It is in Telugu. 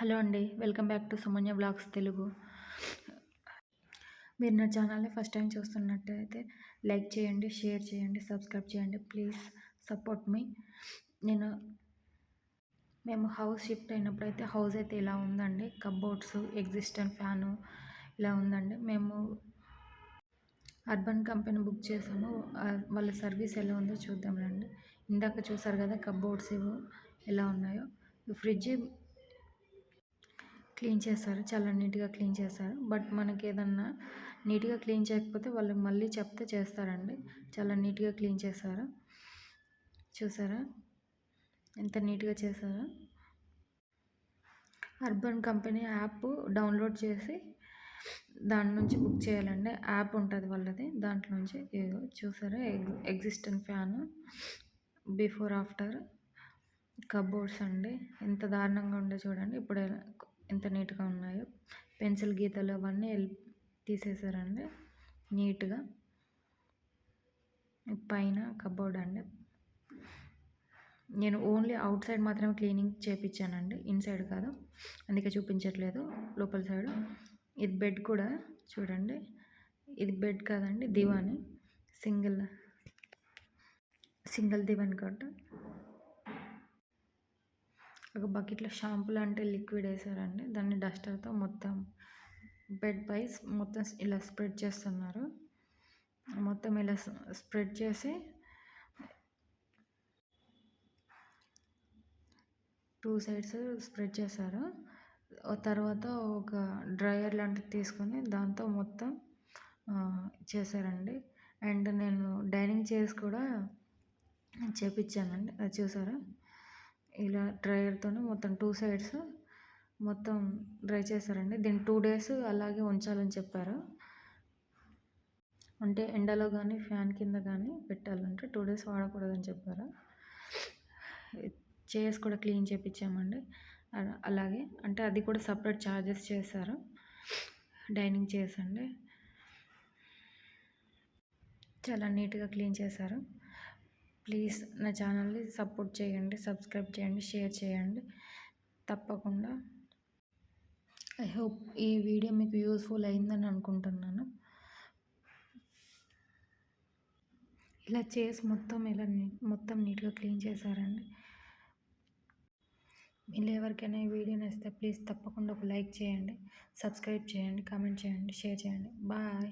హలో అండి. Welcome back to Sumanya vlogs Telugu. మీరు నా ఛానల్‌ని ఫస్ట్ టైం చూస్తున్నట్టయితే లైక్ చేయండి, షేర్ చేయండి, సబ్స్క్రైబ్ చేయండి. Please support me. నేను మేము హౌస్ షిఫ్ట్ అయినప్పుడైతే హౌస్ అయితే ఇలా ఉందండి. కబోర్డ్స్, ఎగ్జిస్టెంట్ ఫ్యాను ఇలా ఉందండి. మేము అర్బన్ కంపెనీ బుక్ చేసాము. వాళ్ళ సర్వీస్ ఎలా ఉందో చూద్దాం రండి. ఇందాక చూసారు కదా కబోర్డ్స్ ఎలా ఉన్నాయో. ఫ్రిడ్జ్ క్లీన్ చేస్తారు, చాలా నీట్గా క్లీన్ చేస్తారు. బట్ మనకి ఏదన్నా నీట్గా క్లీన్ చేయకపోతే వాళ్ళు మళ్ళీ చెప్తే చేస్తారండి. చాలా నీట్గా క్లీన్ చేశారు. చూసారా ఎంత నీట్గా చేశారో. అర్బన్ కంపెనీ యాప్ డౌన్లోడ్ చేసి దాని నుంచి బుక్ చేయాలండి. యాప్ ఉంటుంది వాళ్ళది, దాంట్లో నుంచి. చూసారా existent fan, before after cupboards అండి. ఎంత దారుణంగా ఉందో చూడండి. ఇప్పుడు ఎంత నీట్గా ఉన్నాయో. పెన్సిల్ గీతలు అవన్నీ తీసేసారండి నీట్గా. పైన కబోర్డ్ అండి. నేను ఓన్లీ అవుట్ సైడ్ మాత్రమే క్లీనింగ్ చేయించానండి, ఇన్సైడ్ కాదు. అందుకే చూపించట్లేదు లోపల సైడ్. ఇది బెడ్ కూడా చూడండి. ఇది బెడ్ కాదండి, దివాని. సింగిల్ దివాన్ కట్ట. ఒక బకెట్లో షాంపూ లాంటి లిక్విడ్ వేసారండి. దాన్ని డస్టర్తో మొత్తం బెడ్ పై మొత్తం ఇలా స్ప్రెడ్ చేస్తున్నారు. మొత్తం ఇలా స్ప్రెడ్ చేసి 2 సైడ్స్ స్ప్రెడ్ చేశారు. తర్వాత ఒక డ్రయర్ లాంటిది తీసుకొని దాంతో మొత్తం చేశారండి. అండ్ నేను డైనింగ్ చైర్స్ కూడా చేపించానండి. అది చూసారా, ఇలా డ్రయర్తో మొత్తం 2 సైడ్స్ మొత్తం డ్రై చేశారండి. దీన్ని 2 days అలాగే ఉంచాలని చెప్పారు. అంటే ఎండలో కానీ ఫ్యాన్ కింద కానీ పెట్టాలంటే 2 days వాడకూడదని చెప్పారు. చైర్స్ కూడా క్లీన్ చేయించామండి. అలాగే అంటే అది కూడా సపరేట్ ఛార్జెస్ చేశారు. డైనింగ్ చైర్స్ అండి, చాలా నీట్గా క్లీన్ చేశారు. ప్లీజ్ నా ఛానల్ని సపోర్ట్ చేయండి, సబ్స్క్రైబ్ చేయండి, షేర్ చేయండి తప్పకుండా. ఐ హోప్ ఈ వీడియో మీకు యూస్ఫుల్ అయిందని అనుకుంటున్నాను. ఇలా చేసి మొత్తం నీట్గా క్లీన్ చేశారండి. మీరు ఎవరికైనా ఈ వీడియో నచ్చితే ప్లీజ్ తప్పకుండా ఒక లైక్ చేయండి, సబ్స్క్రైబ్ చేయండి, కామెంట్ చేయండి, షేర్ చేయండి. బాయ్.